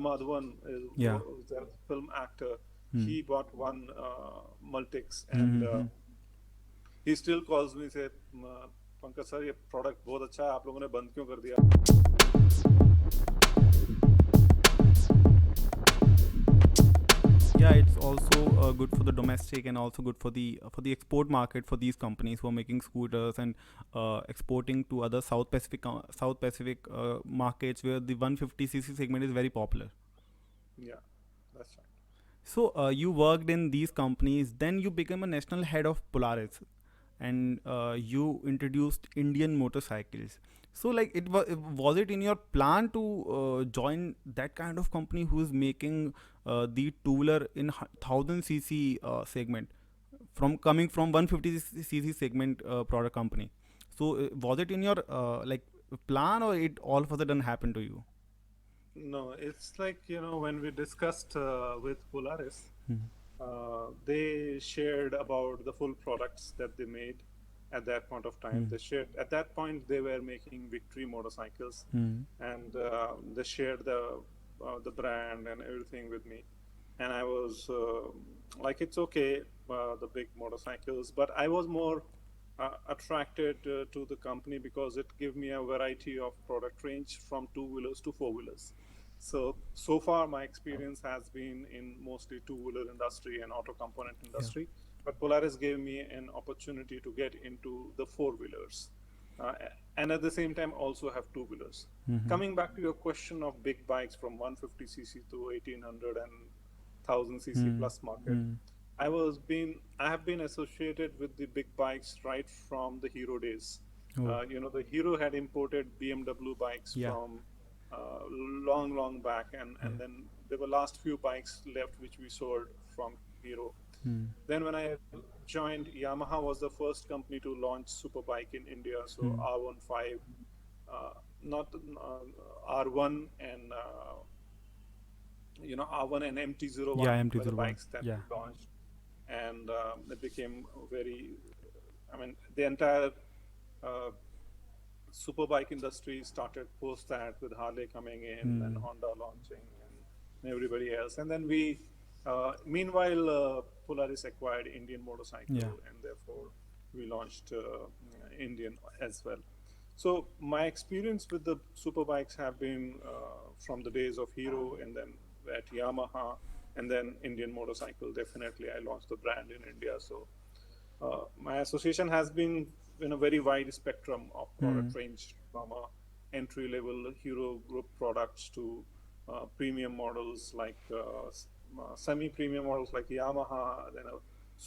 Madhavan Yeah. was a film actor. Hmm. He bought one Multics, and Mm-hmm. he still calls me, say, Pankaj sir ये product बहुत अच्छा है, आप लोगों ने बंद क्यों कर दिया? Yeah, it's also good for the domestic and also good for the export market for these companies who are making scooters and exporting to other South Pacific markets where the 150cc segment is very popular. Yeah, that's right. So you worked in these companies, then you became a national head of Polaris, and you introduced Indian motorcycles. So like was it in your plan to join that kind of company who is making the two-wheeler in 1000cc segment from coming from 150cc segment product company? So was it in your like plan, or it all of a sudden happened to you? No, it's like, when we discussed with Polaris, Hmm. they shared about the full products that they made at that point of time. Hmm. They shared at that point they were making Victory motorcycles, Hmm. and they shared the brand and everything with me. And I was like, it's okay, the big motorcycles, but I was more attracted to the company because it gave me a variety of product range from two-wheelers to four-wheelers. So far my experience has been in mostly two-wheeler industry and auto component Yeah. industry, but Polaris gave me an opportunity to get into the four-wheelers, uh, and at the same time also have two-wheelers. Hmm. Coming back to your question of big bikes from 150cc to 1800 and 1000cc Hmm. plus market, Hmm. I have been associated with the big bikes right from the Hero days. Oh. The Hero had imported BMW bikes Yeah. from long back, Yeah. and then there were last few bikes left which we sold from Hero. Hmm. Then when I joined, Yamaha was the first company to launch superbike in India. So Hmm. R15, not R1 and R1 and Yeah, MT-01 were the MT-01. bikes that Yeah. we launched, and it became very. I mean, the entire uh, superbike industry started post that with Harley coming in and Hmm. Honda launching and everybody else. And then meanwhile, Polaris acquired Indian Yeah. Motorcycle, and therefore we launched Indian as well. So my experience with the superbikes have been from the days of Hero, and then at Yamaha, and then Indian Motorcycle. Definitely, I launched the brand in India. So my association has been in a very wide spectrum of Hmm. product range, from entry level Hero Group products to premium models like semi premium models like Yamaha, then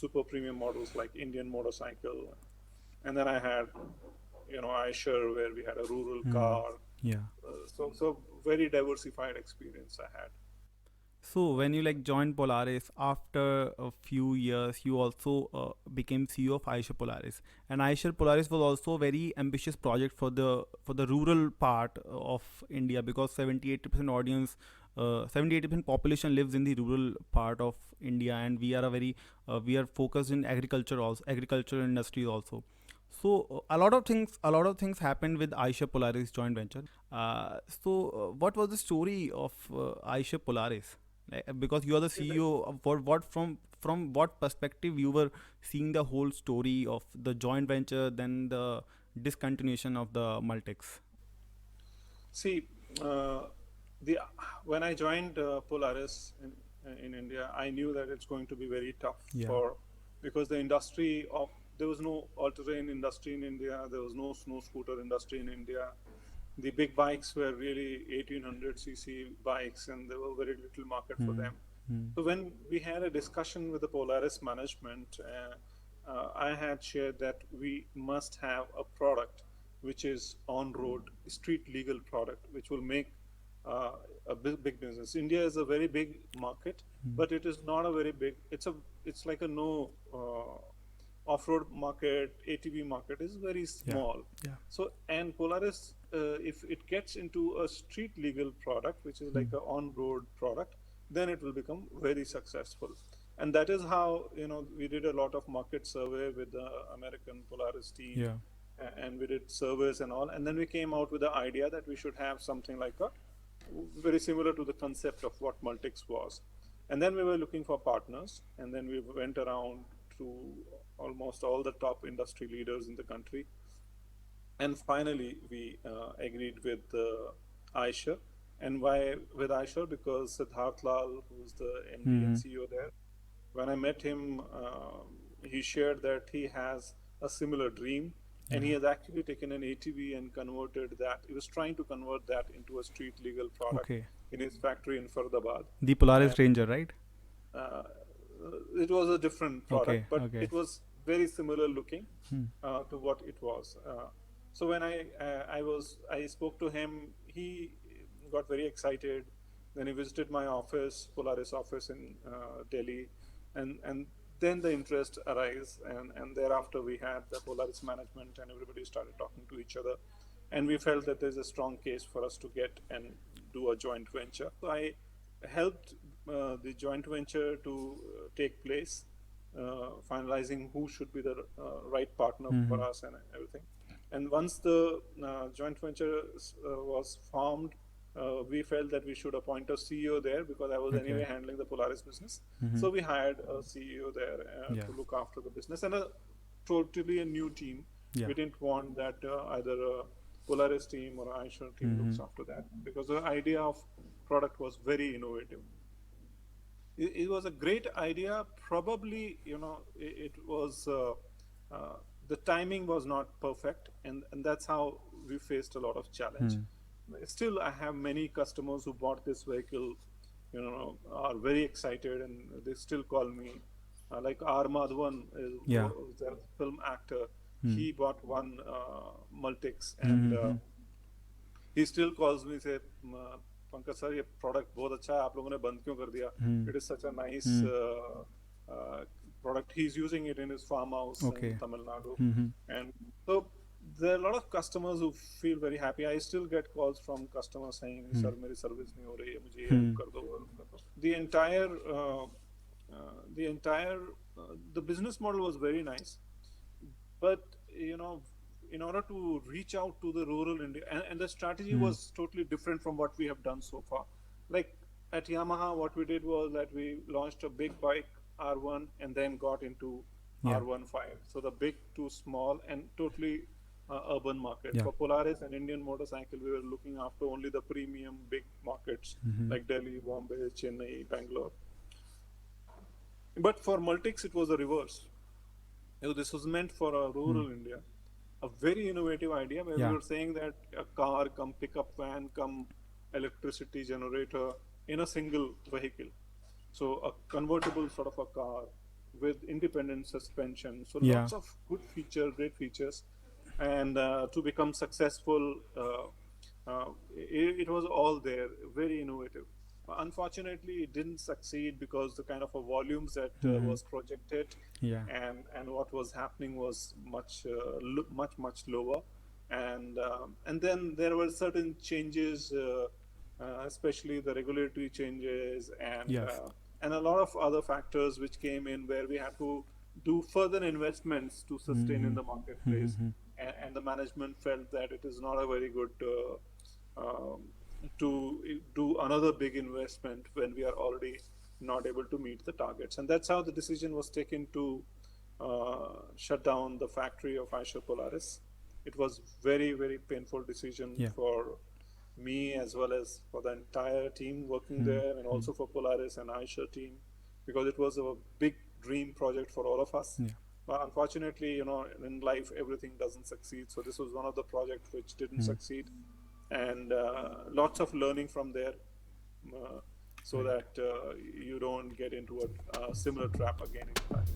super premium models like Indian Motorcycle, and then I had Eicher, where we had a rural Hmm. car. Yeah. So very diversified experience I had. So when you like joined Polaris after a few years, you also became CEO of Eicher Polaris, and Eicher Polaris was also a very ambitious project for the rural part of India, because 70-80% audience, 70-80% population lives in the rural part of India, and we are focused in agriculture also, agriculture industry also. So a lot of things happened with Eicher Polaris joint venture. What was the story of Eicher Polaris? Because you are the See, the, CEO. For what from what perspective you were seeing the whole story of the joint venture, then the discontinuation of the Multics? See, uh, the when I joined Polaris in India, I knew that it's going to be very tough Yeah. for because the industry of there was no all-terrain industry in India, there was no snow scooter industry in India. The big bikes were really 1800cc bikes, and there were very little market for Hmm. them. Hmm. So when we had a discussion with the Polaris management, I had shared that we must have a product which is on-road, street legal product, which will make uh, a big business. India is a very big market, Hmm. but it is not a very big. It's like a no off-road market. ATV market is very Yeah. small. Yeah. So and Polaris, if it gets into a street legal product, which is Hmm. like a on-road product, then it will become very successful. And that is how we did a lot of market survey with the American Polaris team, Yeah. and we did surveys and all, and then we came out with the idea that we should have something like a very similar to the concept of what Multics was. And then we were looking for partners, and then we went around to almost all the top industry leaders in the country. And finally, we agreed with Eicher. And why with Eicher? Because Siddharth Lal, who's the MD and CEO there, when I met him, he shared that he has a similar dream, and he has actually taken an ATV and converted that. He was trying to convert that into a street legal product in his factory in Faridabad. The Polaris Ranger, right? It was a different product, but it was very similar looking to what it was. So when I spoke to him, he got very excited. Then he visited my office, Polaris office in Delhi, and then the interest arose, and thereafter we had the Polaris management, and everybody started talking to each other, and we felt that there's a strong case for us to get and do a joint venture. So I helped the joint venture to take place, finalizing who should be the right partner for us and everything. And once the joint venture was formed, we felt that we should appoint a CEO there, because I was anyway handling the Polaris business. So we hired a CEO there to look after the business, and a totally a new team. We didn't want that either a Polaris team or Eicher team looks after that, because the idea of product was very innovative. It was a great idea. Probably, it was the timing was not perfect, and that's how we faced a lot of challenge. Still, I have many customers who bought this vehicle, are very excited, and they still call me. Like R. Madhavan is a film actor. He bought one Multics, and he still calls me, say, Pankaj sir, ये product बहुत अच्छा है, आप लोगों ने बंद क्यों कर दिया? It is such a nice product. He's using it in his farmhouse in Tamil Nadu, and so there are a lot of customers who feel very happy. I still get calls from customers saying, "Sir, मेरी service नहीं हो रही है, मुझे ये help कर दो." The entire the business model was very nice, but in order to reach out to the rural India, and the strategy was totally different from what we have done so far. Like at Yamaha, what we did was that we launched a big bike R1 and then got into R15. So the big to small and totally urban market. For Polaris and Indian motorcycle, we were looking after only the premium big markets like Delhi, Bombay, Chennai, Bangalore. But for Multics, it was the reverse. This was meant for a rural India. A very innovative idea where we were saying that a car, come pickup van, come electricity generator in a single vehicle. So a convertible sort of a car with independent suspension. So lots of good features, great features. And to become successful, it was all there, very innovative. Unfortunately, it didn't succeed because the kind of a volumes that was projected and what was happening was much lower. And then there were certain changes, especially the regulatory changes and a lot of other factors which came in, where we had to do further investments to sustain in the marketplace. And the management felt that it is not a very good to do another big investment when we are already not able to meet the targets. And that's how the decision was taken to shut down the factory of Eicher Polaris. It was very, very painful decision for me as well as for the entire team working there, and also for Polaris and Eicher team, because it was a big dream project for all of us. But unfortunately, in life, everything doesn't succeed. So this was one of the projects which didn't succeed. And lots of learning from there, so that you don't get into a similar trap again in life.